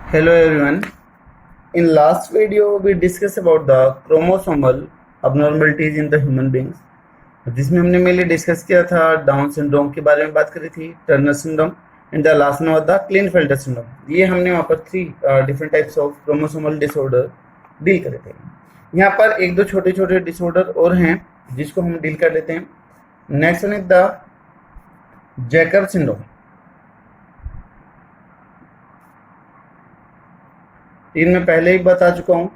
Hello everyone. In last video we discussed about the chromosomal abnormalities in the human beings. जिसमें हमने mainly discuss किया था down syndrome के बारे में बात करी थी, Turner syndrome and the last one was the Klinefelter syndrome. ये हमने वहाँ पर 3 different types of chromosomal disorder deal करे थे। यहाँ पर एक दो छोटे छोटे डिसऑर्डर और हैं जिसको हम डील कर लेते हैं। Next one is the Jacob syndrome. इनमें पहले ही बता चुका हूँ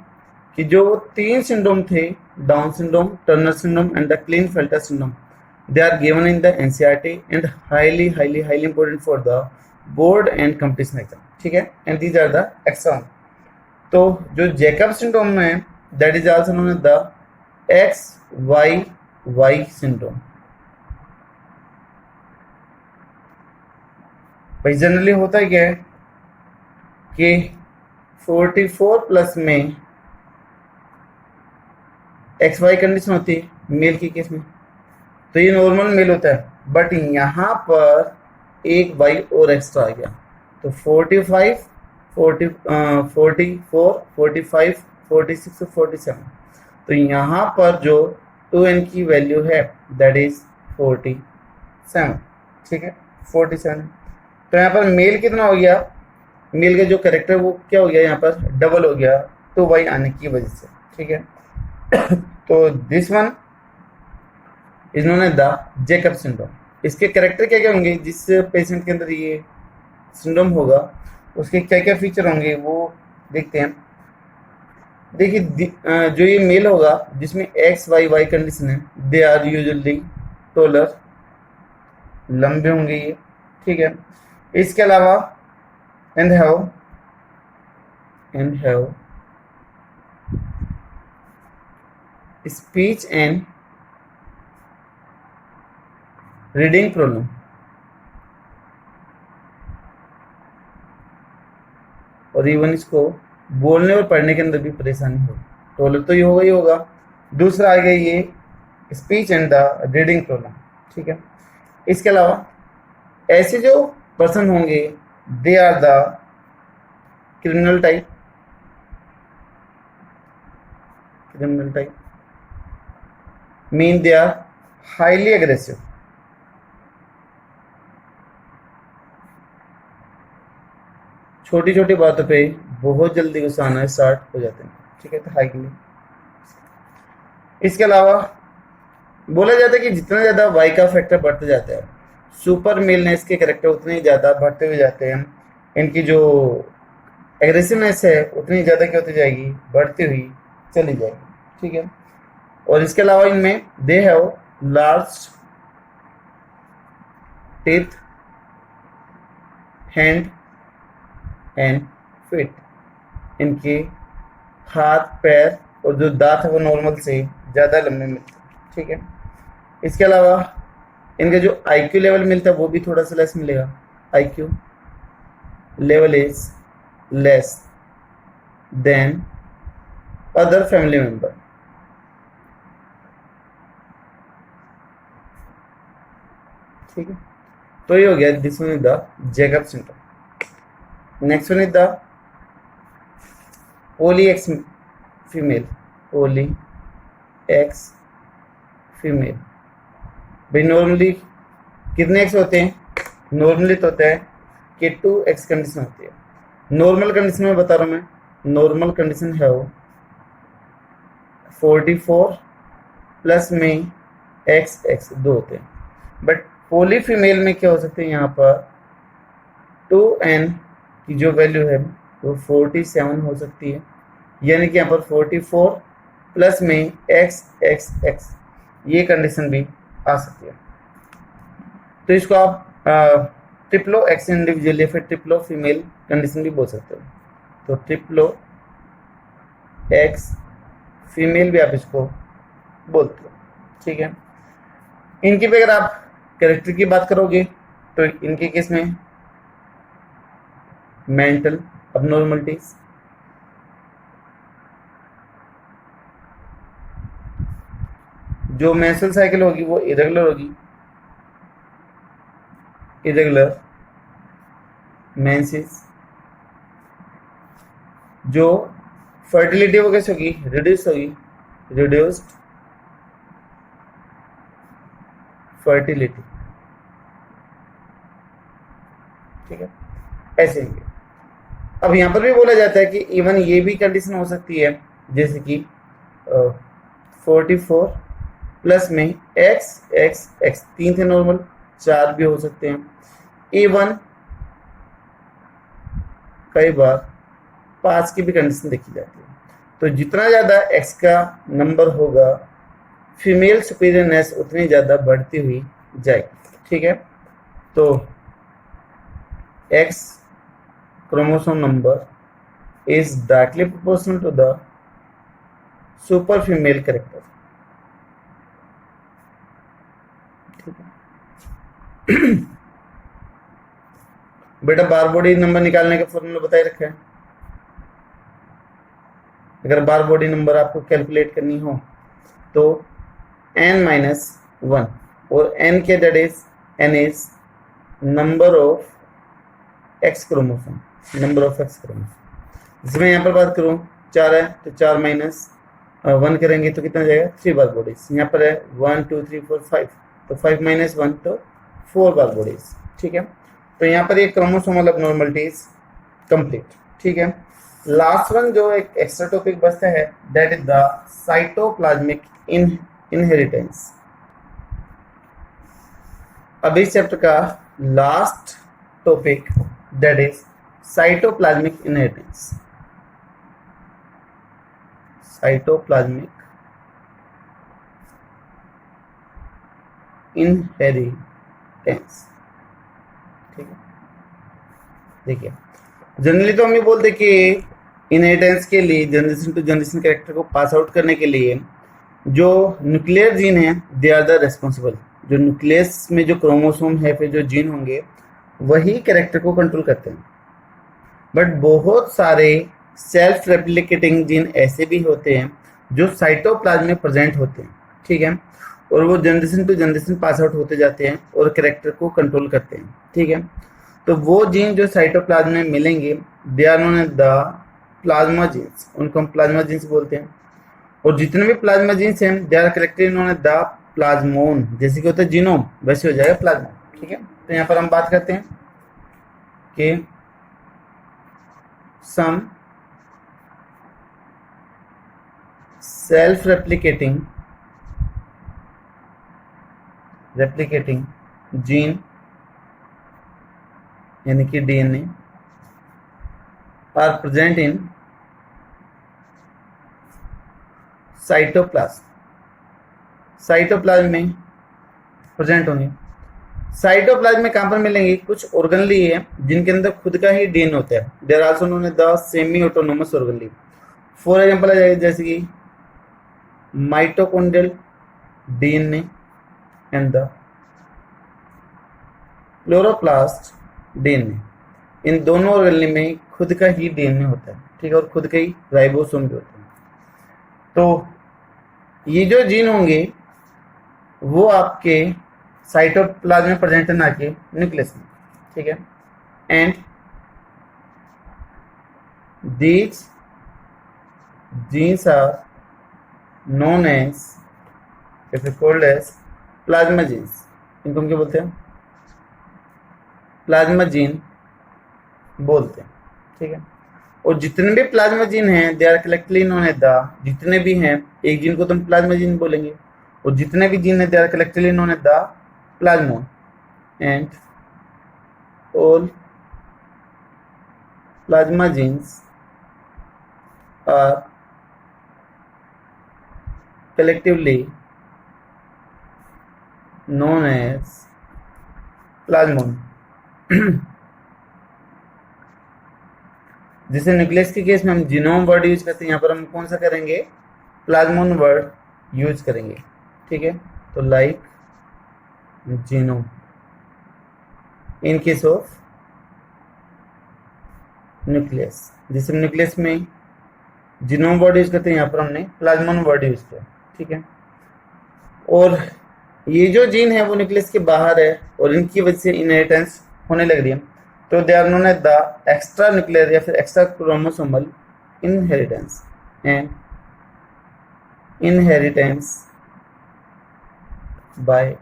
कि जो 3 सिंड्रोम थे, Down syndrome, Turner syndrome and the Klinefelter syndrome, they are given in the NCERT and highly important for the board and competition exam. ठीक है, and these are the exam. तो जो जैकब सिंड्रोम है that is also known as the XYY syndrome. भाई generally होता है क्या है कि 44 प्लस में XY कंडीशन होती है मेल के केस में, तो ये नॉर्मल मेल होता है, बट यहाँ पर एक वाई और एक्स्ट्रा आ गया, तो 45, 40, 44, 45, 46 और 47, तो यहाँ पर जो 2n की वैल्यू है दैट इज 47। ठीक है, 47। तो यहाँ पर मेल कितना हो गया, मेल का जो कैरेक्टर वो क्या हो गया, यहाँ पर डबल हो गया 2y आने की वजह से। ठीक है, तो this one is known as the Jacob syndrome. इसके कैरेक्टर क्या क्या होंगे, जिस पेशेंट के अंदर ये सिंड्रोम होगा उसके क्या क्या फीचर होंगे वो देखते हैं। देखिए, जो ये मेल होगा जिसमें XYY कंडीशन है, दे आर यूजुअली टोलर, लंबे होंगे ये। ठीक है, इसके अलावा and have speech and reading problem. और इवन इसको बोलने और पढ़ने के अंदर भी परेशानी होगी। टोलर तो ये होगा ही होगा, दूसरा आ गया ये speech and the reading problem. ठीक है, इसके अलावा ऐसे जो पर्सन होंगे they are the criminal type, mean they are highly aggressive. छोटी छोटी बातों पे बहुत जल्दी गुस्सा आना स्टार्ट हो जाते हैं। ठीक है, तो हाई के लिए। इसके अलावा बोला जाता है कि जितना ज़्यादा वाई का फैक्टर बढ़ते जाता है, सुपर मेलनेस के कैरेक्टर उतने ज़्यादा बढ़ते हुए जाते हैं, इनकी जो एग्रेसिवनेस है उतनी ज़्यादा क्या होती जाएगी, बढ़ती हुई चली जाएगी। ठीक है, और इसके अलावा इनमें they have large teeth, hand and fit, इनके हाथ पैर और जो दांत है वो नॉर्मल से ज़्यादा लंबे मिलते हैं। ठीक है, इसके अलावा इनका जो IQ लेवल मिलता है वो भी थोड़ा सा लेस मिलेगा। IQ level is less than other family member. ठीक है, तो ये हो गया this one is the Jacob syndrome. Next one is the poly X female, poly X female. भाई नॉर्मली कितने एक्स होते हैं, नॉर्मली तो होता है कि 2x कंडीशन होती है। नॉर्मल कंडीशन में बता रहा हूँ मैं, नॉर्मल कंडीशन है वो 44 प्लस में x 2 होते हैं, बट पोली फीमेल में क्या हो सकते हैं, यहाँ पर 2n की जो वैल्यू है वो 47 हो सकती है, यानी कि यहाँ पर 44 प्लस में x ये कंडीशन भी आ सकती है। तो इसको आप ट्रिप्लो एक्स इंडिविजुअल या फिर ट्रिप्लो फीमेल कंडीशन भी बोल सकते हो। तो ट्रिप्लो एक्स फीमेल भी आप इसको बोलते हो। ठीक है, इनकी भी अगर आप कैरेक्टर की बात करोगे तो इनके केस में मेंटल अबनॉर्मलिटीज, जो मेंस्ट्रुअल साइकिल होगी वो इरेगुलर होगी, इरेगुलर मेंसेस, जो फर्टिलिटी वो कैसे होगी, रिड्यूस होगी, रिड्यूस्ड फर्टिलिटी, ठीक है, ऐसे ही। अब यहाँ पर भी बोला जाता है कि इवन ये भी कंडीशन हो सकती है, जैसे कि 44 प्लस में x x x, 3 थे नॉर्मल, 4 भी हो सकते हैं। इवन कई बार 5 की भी कंडीशन देखी जाती है। तो जितना ज़्यादा x का नंबर होगा, फीमेल सुपीरियरनेस उतनी ज़्यादा बढ़ती हुई जाएगी, ठीक है। तो x chromosome number is directly proportional to the super female character, ठीक है। बेटा बार बॉडी नंबर निकालने का फॉर्मूला बताए रखा है। अगर बार बॉडी नंबर आपको कैलकुलेट करनी हो तो n-1, और n के that is n is number of x chromosome, number of x chromosome. जिसमें यहाँ पर बात करूँ 4 है तो 4 माइनस 1 करेंगे तो कितना जाएगा, 3 बार बॉडीज। यहाँ पर है 1 2 3 4 5, तो 5 माइनस 1 तो 4 बार बॉडीज, ठीक है। तो यहाँ पर एक क्रोमोसोमल अबनॉर्मलिटी इज कंप्लीट, ठीक है। लास्ट वन जो एक एक्स्ट्रा टॉपिक बचता है, that is the cytoplasmic inheritance. अब इस चैप्टर का last topic that is cytoplasmic inheritance. Cytoplasmic inheritance, ठीक है। देखिए जनरली तो हम ये बोलते कि इनहेरिटेंस के लिए, जनरेशन टू जनरेशन कैरेक्टर को पास आउट करने के लिए जो न्यूक्लियर जीन है दे आर द रेस्पॉन्सिबल। जो न्यूक्लियस में जो क्रोमोसोम है, फिर जो जीन होंगे वही कैरेक्टर को कंट्रोल करते हैं। बट बहुत सारे सेल्फ रेप्लिकेटिंग जीन ऐसे भी होते हैं जो साइटोप्लाज्म में प्रेजेंट होते हैं, ठीक है, और वो generation to generation pass out होते जाते हैं और कैरेक्टर को कंट्रोल करते हैं, ठीक है। तो वो जीन जो साइटोप्लाज्म में मिलेंगे they are known as the plasma genes, उनको हम प्लाज्मा जीन्स बोलते हैं। और जितने भी प्लाज्मा जीन्स हैं they are collected known as the plasmon. जैसे कि होता है जीनोम, वैसे हो जाएगा प्लाज्मा, ठीक है। तो यहाँ पर हम बात करते हैं कि सम सेल्फ रेप्लिकेटिंग जीन यानी कि DNA are present in cytoplasm. Cytoplasm में प्रेजेंट होंगे। साइटोप्लाज्म में कहां पर मिलेंगे, कुछ ऑर्गेनली है जिनके अंदर खुद का ही डीएनए होता है। They're also known as the semi autonomous organelle. For example आ जाएगा जैसे कि mitochondrial DNA and the chloroplast DNA. इन दोनों ऑर्गेनली में खुद का ही डीएनए होता है, ठीक है, और खुद का ही राइबोसोम भी होता है। तो ये जो जीन होंगे वो आपके साइटोप्लाज्म में प्रेजेंट है, ना कि न्यूक्लियस में, ठीक है। And these genes are known as, if you called as plasma genes. इनको हम क्या बोलते हैं, प्लाज्मा जीन बोलते हैं, ठीक है। और जितने भी प्लाज्मा जीन हैं they are collectively known as the, जितने भी हैं एक जीन को तो हम प्लाज्मा जीन बोलेंगे, और जितने भी जीन हैं they are collectively known as the plasmon. And all plasma genes are collectively known as plasmon। जैसे न्यूक्लियस के केस में हम जीनोम वर्ड यूज करते हैं, यहाँ पर हम कौन सा करेंगे, प्लाज्मोन वर्ड यूज करेंगे, ठीक है। तो like genome in case of nucleus. जैसे न्यूक्लियस में जीनोम वर्ड यूज करते हैं, यहाँ पर हमने प्लाज्मोन वर्ड यूज किया, ठीक है। और ये जो जीन है वो न्यूक्लियस के बाहर है और इनकी वजह से इनहेरिटेंस होने लग रही है। तो they are known as the extra nuclear या फिर extra chromosomal inheritance and inheritance by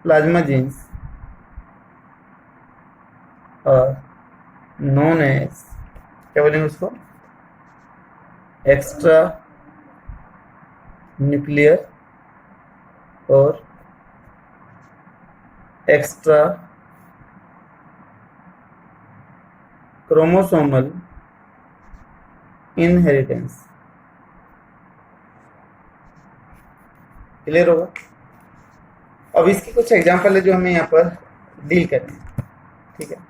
plasma genes are known as, क्या बोलेंगे उसको, एक्स्ट्रा न्यूक्लियर और एक्स्ट्रा क्रोमोसोमल इनहेरिटेंस। क्लियर होगा? अब इसकी कुछ एग्जांपल है जो हमें यहाँ पर डील करनी है, ठीक है।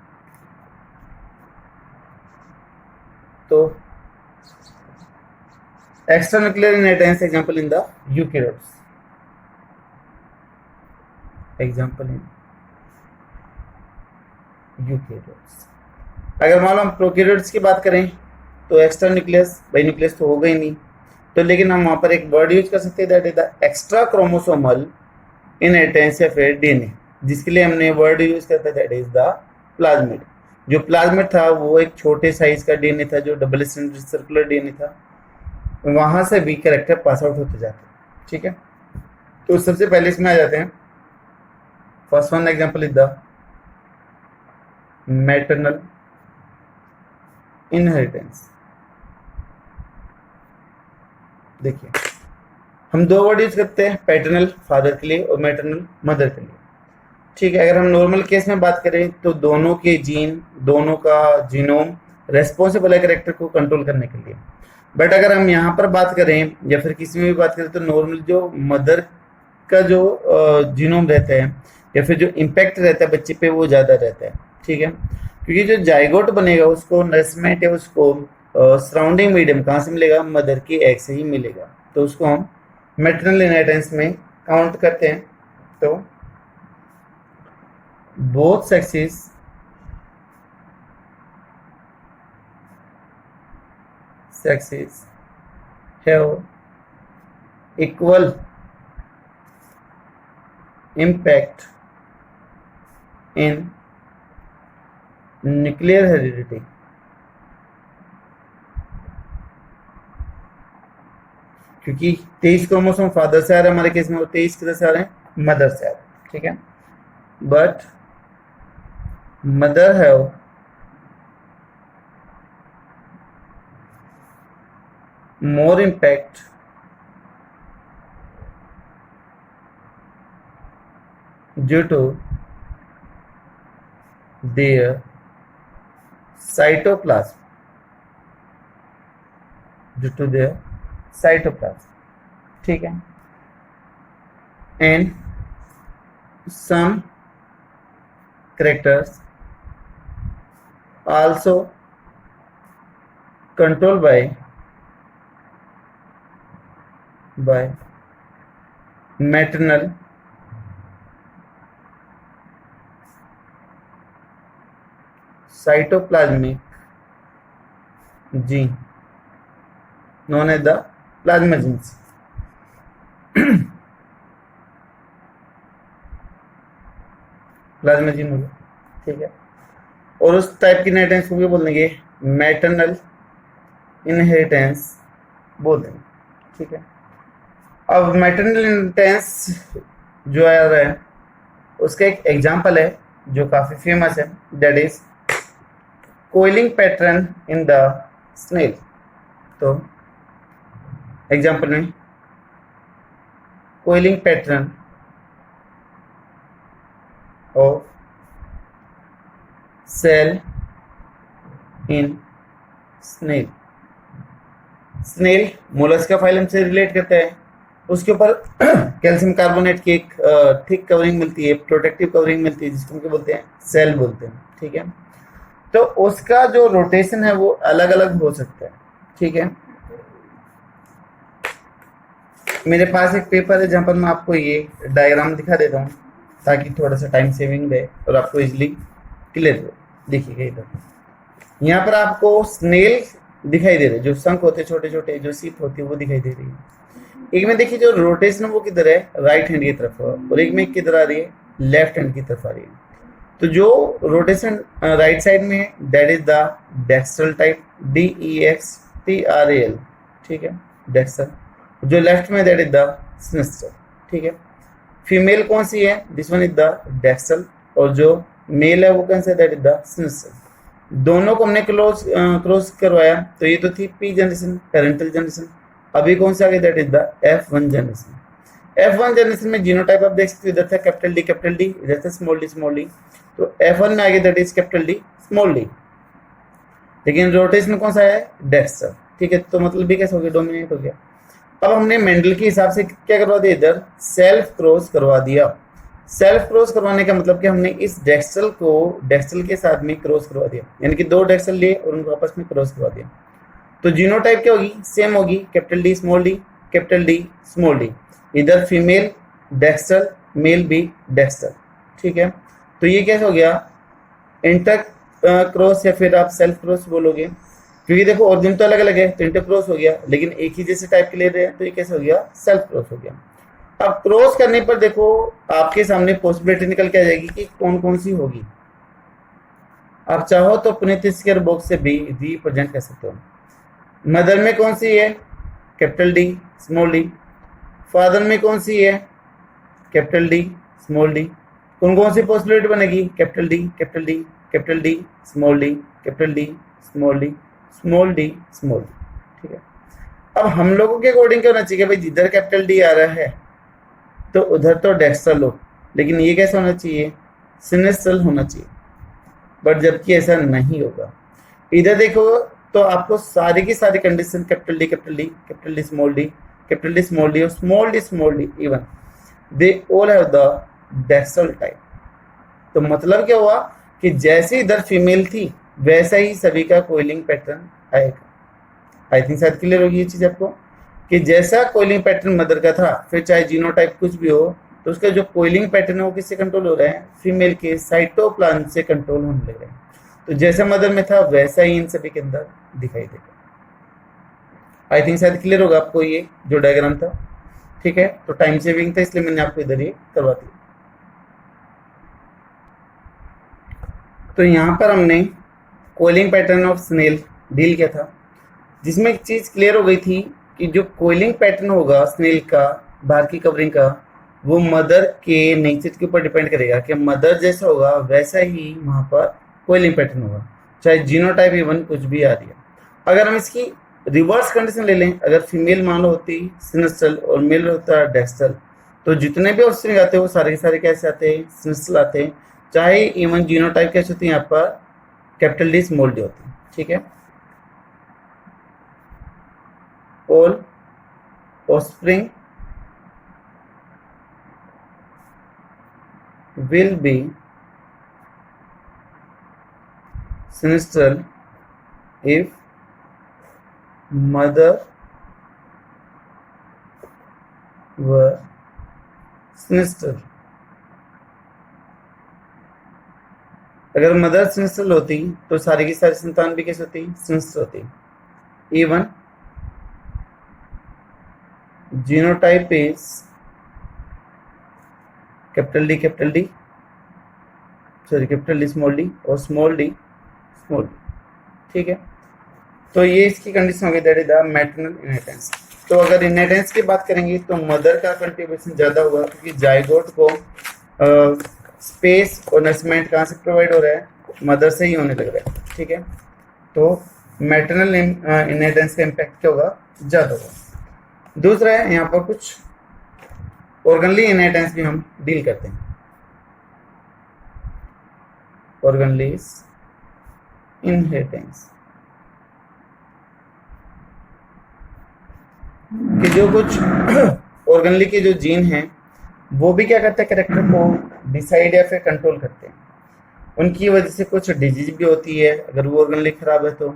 तो extra nuclear inheritance example in the eukaryotes, example in eukaryotes. अगर मान लो हम प्रोकैरियोट्स की बात करें तो एक्स्ट्रा न्यूक्लियस, बाई न्यूक्लियस तो होगा ही नहीं, तो लेकिन हम वहां पर एक वर्ड यूज कर सकते हैं, that is the extra chromosomal inheritance या फिर डीएनए, जिसके लिए हमने वर्ड यूज करता है दैट इज द प्लाज्मिड। जो प्लाज्मिड था वो एक छोटे साइज का डीएनए था, जो डबल स्ट्रैंडेड सर्कुलर डीएनए था, वहां से भी कैरेक्टर पास आउट होते जाते हैं, ठीक है। तो सबसे पहले इसमें आ जाते हैं, first one example is the maternal inheritance. देखिए हम दो वर्ड यूज करते हैं, पैटर्नल फादर के लिए और मैटरनल मदर के लिए, ठीक है। अगर हम नॉर्मल केस में बात करें तो दोनों के जीन, दोनों का जीनोम रेस्पॉन्सिबल है कैरेक्टर को कंट्रोल करने के लिए। बट अगर हम यहाँ पर बात करें या फिर किसी में भी बात करें तो नॉर्मल जो मदर का जो जीनोम रहता है या फिर जो इम्पैक्ट रहता है बच्चे पे वो ज़्यादा रहता है, ठीक है। क्योंकि जो जाइगोट बनेगा उसको नरिशमेंट या उसको सराउंडिंग मीडियम कहाँ से मिलेगा, मदर के एग से ही मिलेगा, तो उसको हम मैटरनल इनहेरिटेंस में काउंट करते हैं। तो both sexes have equal impact in nuclear heredity। क्योंकि 23 क्रोमोसोम फादर से आ रहे हैं हमारे केस में, और 23 किधर से आ रहे हैं, मदर से आ रहे हैं, ठीक है। But mother have more impact due to their cytoplasm, ठीक है। and some characters also controlled by maternal cytoplasmic gene known as the plasma genes। Plasma gene होगा, ठीक है। और उस टाइप की इनहेरिटेंस को भी बोल देंगे मैटरनल इनहेरिटेंस बोल देंगे, ठीक है। अब मैटरनल इनहेरिटेंस जो आ रहा है उसका एक एग्जांपल है जो काफी फेमस है, that is coiling pattern in the snail. तो एग्जांपल में coiling pattern of cell in snail. Snail mollusca phylum से रिलेट करता है, उसके ऊपर कैल्शियम कार्बोनेट की एक थिक कवरिंग मिलती है, प्रोटेक्टिव कवरिंग मिलती है, जिसको हम क्या बोलते हैं, सेल बोलते हैं, ठीक है। तो उसका जो रोटेशन है वो अलग अलग हो सकता है, ठीक है। मेरे पास एक पेपर है जहां पर मैं आपको ये डायग्राम दिखा देता हूँ ताकि थोड़ा सा टाइम सेविंग रहे और आपको इजिली क्लियर हो। देखिएगा इधर यहाँ पर आपको स्नेल दिखाई दे रहे हैं, जो शंख होते हैं छोटे छोटे, जो सीप होती है वो दिखाई दे रही है। एक में देखिए जो रोटेशन है वो किधर है, राइट हैंड की तरफ, और एक में किधर आ रही है, लेफ्ट हैंड की तरफ आ रही है। तो जो रोटेशन राइट साइड में है that is the dextral type, DEXTRAL, ठीक है, डेक्स्ट्रल। जो लेफ्ट में दैट इज द सिनिस्टर, ठीक है। फीमेल कौन सी है, this one is the dextral, और जो मेल है वो कौन सा, दैट इज द सिनिस्टर। दोनों को हमने क्रॉस करवाया, तो ये तो थी P जनरेशन, पेरेंटल जनरेशन। अभी कौन सा आ गया, that is the F1 generation. F1 generation में जीनोटाइप आप देख सकते हो, इधर था कैपिटल D, इधर था स्मॉल डी। तो F1 में आ गया that is capital D, small D. लेकिन रोटेशन कौन सा है, डेक्स्टर, ठीक है। तो मतलब भी कैसे हो गया, डोमिनेट हो गया। अब हमने मेंडल के हिसाब से क्या करवा दिया, इधर सेल्फ क्रॉस करवा दिया। सेल्फ क्रॉस करवाने का मतलब कि हमने इस डेक्स्ट्रल को डेक्स्ट्रल के साथ में क्रॉस करवा दिया, यानी कि दो डेक्स्ट्रल लिए और उनको आपस में क्रॉस करवा दिया। तो जीनोटाइप क्या होगी, सेम होगी, capital D small d, capital D small d। इधर फीमेल डेक्स्ट्रल, मेल भी डेक्स्ट्रल, ठीक है। तो ये कैसे हो गया, इंटर क्रॉस या फिर आप सेल्फ क्रॉस बोलोगे, क्योंकि देखो ऑर्गन तो अलग अलग है, तो इंटर क्रॉस हो गया, लेकिन एक ही जैसे टाइप के ले रहे हैं, तो ये कैसे हो गया, सेल्फ क्रॉस हो गया। अब क्रॉस करने पर देखो आपके सामने पॉसिबिलिटी निकल के आ जाएगी कि कौन कौन सी होगी। आप चाहो तो अपने स्क्वायर बॉक्स से भी रिप्रेजेंट कर सकते हो। मदर में कौन सी है, capital D small d। Father में कौन सी है, कैपिटल D स्मॉल d। कौन कौन सी पॉसिबिलिटी बनेगी, capital D, capital D, capital D small d, capital D small d, small d small d, ठीक है। अब हम लोगों के अकॉर्डिंग क्या होना चाहिए, भाई जिधर कैपिटल D आ रहा है तो उधर तो डेक्स्ट्रल हो, लेकिन ये कैसा होना चाहिए, सिनिस्ट्रल होना चाहिए, बट जबकि ऐसा नहीं होगा। इधर देखो तो आपको सारी की सारी condition capital D, capital D, capital D small d, capital D small d और small d even they all have the dextral type. तो मतलब क्या हुआ कि जैसे इधर फीमेल थी वैसा ही सभी का कोइलिंग पैटर्न आएगा। आई थिंक शायद क्लियर होगी ये चीज आपको, कि जैसा कोइलिंग पैटर्न मदर का था, फिर चाहे जीनोटाइप कुछ भी हो, तो उसका जो कोइलिंग पैटर्न है वो किससे कंट्रोल हो रहा है, फीमेल के साइटोप्लाज्म से कंट्रोल होने लग रहा है। तो जैसा मदर में था वैसा ही इन सभी के अंदर दिखाई देगा। आई थिंक शायद क्लियर होगा आपको ये जो डायग्राम था, ठीक है। तो टाइम सेविंग था इसलिए मैंने आपको इधर ये करवा दिया। तो यहाँ पर हमने coiling pattern of snail deal किया था, जिसमें एक चीज क्लियर हो गई थी कि जो कोइलिंग पैटर्न होगा स्नेल का, बाहर की कवरिंग का, वो मदर के नेचर के ऊपर डिपेंड करेगा कि मदर जैसा होगा वैसा ही वहां पर कोइलिंग पैटर्न होगा, चाहे जीनोटाइप इवन कुछ भी आ रही है। अगर हम इसकी रिवर्स कंडीशन ले लें, अगर फीमेल मान लो होती सिनिस्ट्रल और मेल होता है डेक्स्ट्रल, तो जितने भी ऑप्शन आते हैं वो सारे के सारे कैसे आते हैं, सिनिस्ट्रल आते हैं, चाहे इवन जीनोटाइप कैसे होती है, यहाँ पर कैपिटल D स्मॉल d होती है, ठीक है। all offspring will be sinistral if mother were sinistral। अगर मदर सिनिस्ट्रल होती तो सारी की सारी संतान भी कैसे होती, सिनिस्ट्रल होती। Even genotype is capital D sorry capital D small d और स्मॉल d स्मॉल d, ठीक है। तो ये इसकी कंडीशन हो गई, that is the maternal inheritance. तो अगर इनहेरिटेंस की बात करेंगे तो मदर का कंट्रीब्यूशन ज्यादा होगा, क्योंकि जाइगोट को स्पेस और नरिशमेंट कहाँ से प्रोवाइड हो रहा है, मदर से ही होने लग रहा है, ठीक है। तो मैटरनल इनहेरिटेंस का इम्पैक्ट क्या होगा, ज्यादा होगा। दूसरा है यहाँ पर कुछ ऑर्गनली इनहेरिटेंस भी हम डील करते हैं। ऑर्गनली इनहेरिटेंस कि जो कुछ ऑर्गनली के जो जीन हैं वो भी क्या करते हैं, कैरेक्टर को डिसाइड या फिर कंट्रोल करते हैं। उनकी वजह से कुछ डिजीज भी होती है अगर वो ऑर्गनली खराब है तो,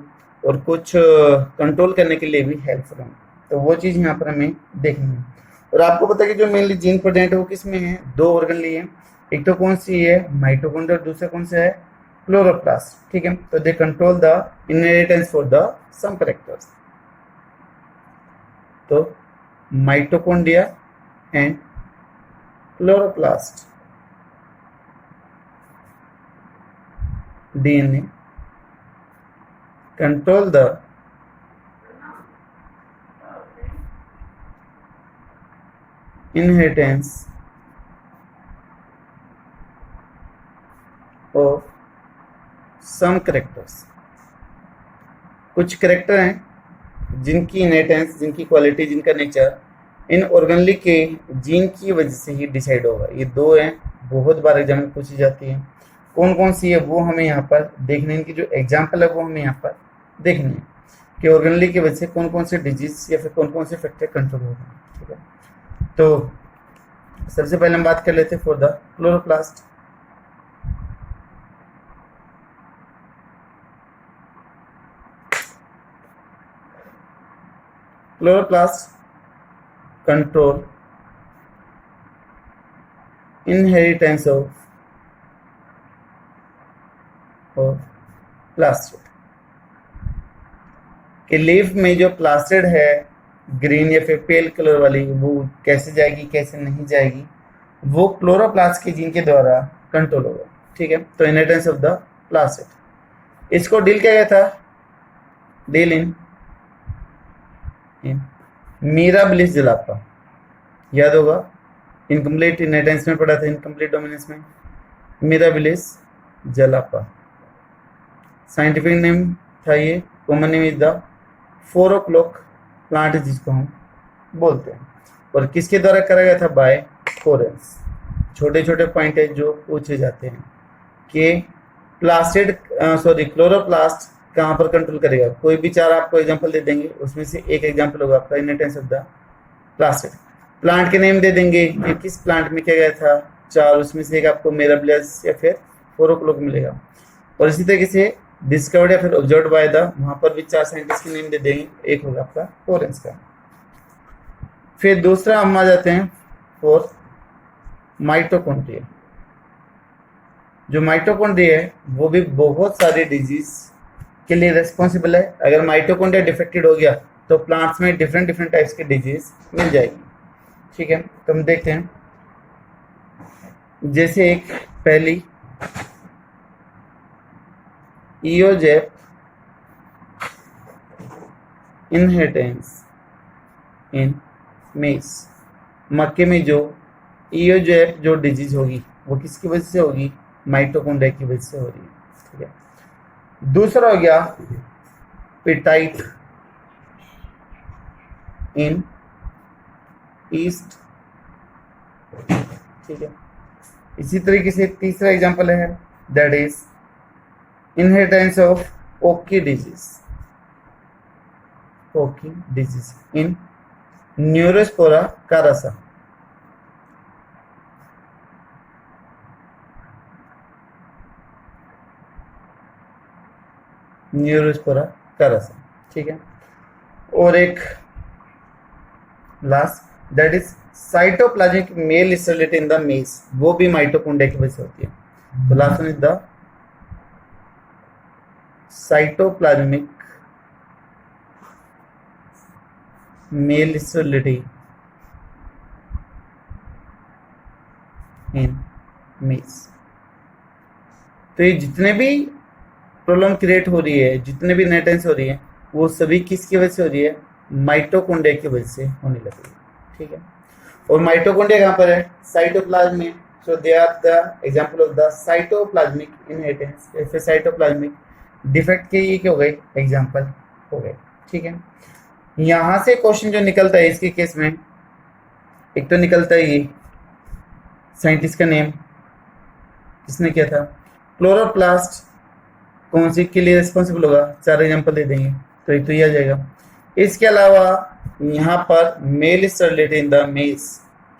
और कुछ कंट्रोल करने के लिए भी हेल्पफुल है। तो वो चीज़ यहाँ पर हमें देखनी है। और आपको पता है कि जो मेनली जीन प्रेजेंट है वो किस में है, दो ऑर्गनली है। एक तो कौन सी है, माइटोकॉन्ड्रिया, और दूसरा कौन सा है, क्लोरोप्लास्ट, ठीक है। तो they control the inheritance for the some characters. तो mitochondria and chloroplast DNA control the inheritance of some characters। कुछ करेक्टर हैं जिनकी इनहेरिटेंस, जिनकी क्वालिटी, जिनका नेचर इन ऑर्गेनली के जीन की वजह से ही डिसाइड होगा। ये दो हैं, बहुत बार एग्जाम में पूछी जाती है। कौन कौन सी है वो हमें यहाँ पर देखने, इनकी जो एग्जाम्पल है वो हमें यहाँ पर देखनी है कि ऑर्गेनली की वजह से कौन कौन से डिजीज या फिर कौन कौन से फैक्टर कंट्रोल होगा। ठीक है, तो सबसे पहले हम बात कर लेते हैं for the chloroplast. Chloroplast control inheritance of plastid. कि लीफ में जो प्लास्टिड है ग्रीन या फिर पेल कलर वाली, वो कैसे जाएगी कैसे नहीं जाएगी, वो क्लोरोप्लास्ट के जीन के द्वारा कंट्रोल होगा। ठीक है, तो इनहेरिटेंस ऑफ द प्लास्टिड, इसको डील किया गया था, डील इन मिराबिलिस जलापा, याद होगा इनकम्प्लीट इनहेरिटेंस में पढ़ा था, इनकम्प्लीट डोमिनेंस में मिराबिलिस जलापा साइंटिफिक नेम था ये, common name is the 4 o'clock plant जिसको हम बोलते हैं, और किसके द्वारा करा गया था, बाय कोरेंस। छोटे छोटे पॉइंट है जो पूछे जाते हैं कि प्लास्टिड क्लोरोप्लास्ट कहाँ पर कंट्रोल करेगा। कोई भी 4 आपको एग्जांपल दे देंगे, उसमें से एक एग्जांपल होगा आपका inheritance of the plastid. Plant के नेम दे देंगे कि किस प्लांट में किया गया था, 4, उसमें से एक आपको मिराबिलिस या फिर 4 o'clock मिलेगा। और इसी तरीके से डिस्कवर्ड या फिर ऑब्जर्व बाय द, वहां पर भी 4 साइंटिस्ट के नेम दे देंगे, एक होगा आपका कोरेंस का। फिर दूसरा हम आ जाते हैं फॉर माइटोकॉन्ड्रिया। जो माइटोकॉन्ड्रिया है वो भी बहुत सारे डिजीज के लिए रेस्पॉन्सिबल है। अगर माइटोकॉन्ड्रिया डिफेक्टेड हो गया तो प्लांट्स में डिफरेंट डिफरेंट टाइप्स के डिजीज मिल जाएगी। ठीक है, तो हम देखते हैं, जैसे एक पहली ईओजेप इनहेरिटेंस इन मेज, मक्के में जो ईओजेप जो डिजीज होगी वो किसकी वजह से होगी, माइटोकॉन्ड्रिया की वजह से हो रही है। ठीक है, दूसरा हो गया पिटाइट इन ईस्ट। ठीक है, इसी तरीके से तीसरा एग्जांपल है that is inheritance of poky disease, poky disease in Neurospora crassa. Neurospora crassa. ठीक है, और एक last that is cytoplasmic male sterility in the maize, वो भी माइटोकॉन्ड्रिया की वजह से होती है। तो last one is the cytoplasmic male sterility in maize. तो ये जितने भी प्रॉब्लम क्रिएट हो रही है, जितने भी इनहेरिटेंस हो रही है, वो सभी किसकी वजह से हो रही है, माइटोकॉन्ड्रिया की वजह से होने लगी है। ठीक है, और माइटोकॉन्ड्रिया कहाँ पर है, साइटोप्लाज्म में। So they are the example of the cytoplasmic inheritance या फिर साइटोप्लाज्मिक डिफेक्ट के ये क्या हो गए, एग्जांपल हो गए। ठीक है, यहाँ से क्वेश्चन जो निकलता है इसके केस में, एक तो निकलता है ये साइंटिस्ट का नेम किसने किया था, क्लोरोप्लास्ट कौन सी के लिए रिस्पॉन्सिबल होगा, 4 एग्जांपल दे देंगे तो एक तो ये आ जाएगा। इसके अलावा यहाँ पर मेल स्टेरिलिटी इन द मेज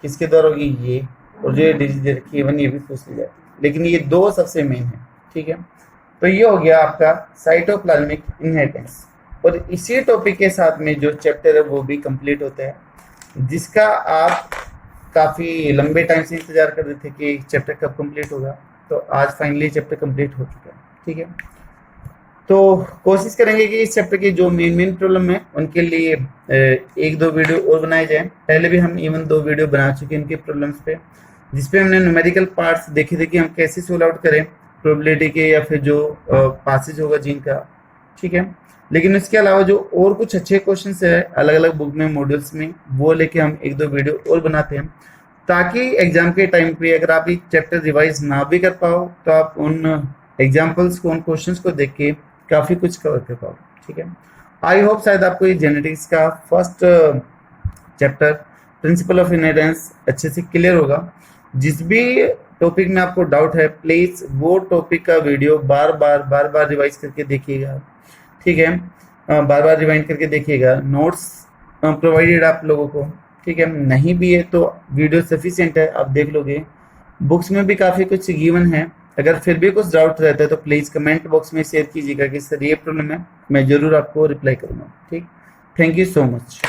किसके द्वारा होगी, ये, और जो डिजीज दे रखी है वन ये भी पूछ ली जाती है, लेकिन ये 2 सबसे मेन है। ठीक है, तो ये हो गया आपका साइटोप्लाज्मिक इनहेरिटेंस, और इसी टॉपिक के साथ में जो चैप्टर है वो भी कंप्लीट होता है, जिसका आप काफ़ी लंबे टाइम से इंतजार कर रहे थे कि चैप्टर कब कंप्लीट होगा, तो आज फाइनली चैप्टर कंप्लीट हो चुका है। ठीक है, तो कोशिश करेंगे कि इस चैप्टर की जो मेन प्रॉब्लम है उनके लिए 1-2 वीडियो और बनाए जाएं। पहले भी हम इवन 2 वीडियो बना चुके हैं इनके प्रॉब्लम्स पे, जिसपे हमने न्यूमेरिकल पार्ट्स देखे थे कि हम कैसे सोल्व आउट करें, प्रोबेबिलिटी के या फिर जो पासेज होगा जीन का, ठीक है। लेकिन इसके अलावा जो और कुछ अच्छे क्वेश्चन है अलग अलग बुक में, मॉड्यूल्स में, वो लेके हम एक दो वीडियो और बनाते हैं, ताकि एग्जाम के टाइम पे अगर आप ये चैप्टर रिवाइज ना भी कर पाओ तो आप उन एग्जाम्पल्स को, उन क्वेश्चंस को देख के काफ़ी कुछ कवर कर पाओ, ठीक है। आई होप शायद आपको ये जेनेटिक्स का first chapter principle of inheritance अच्छे से क्लियर होगा। जिस भी टॉपिक में आपको डाउट है प्लीज़ वो टॉपिक का वीडियो बार बार रिवाइज करके देखिएगा, ठीक है। बार बार रिवाइंड करके देखिएगा। नोट्स प्रोवाइडेड आप लोगों को, ठीक है। नहीं भी है तो वीडियो सफिशिएंट है, आप देख लोगे। बुक्स में भी काफ़ी कुछ गिवन है। अगर फिर भी कुछ डाउट रहता है तो प्लीज़ कमेंट बॉक्स में शेयर कीजिएगा कि सर ये प्रॉब्लम है, मैं ज़रूर आपको रिप्लाई करूँगा, ठीक। Thank you so much.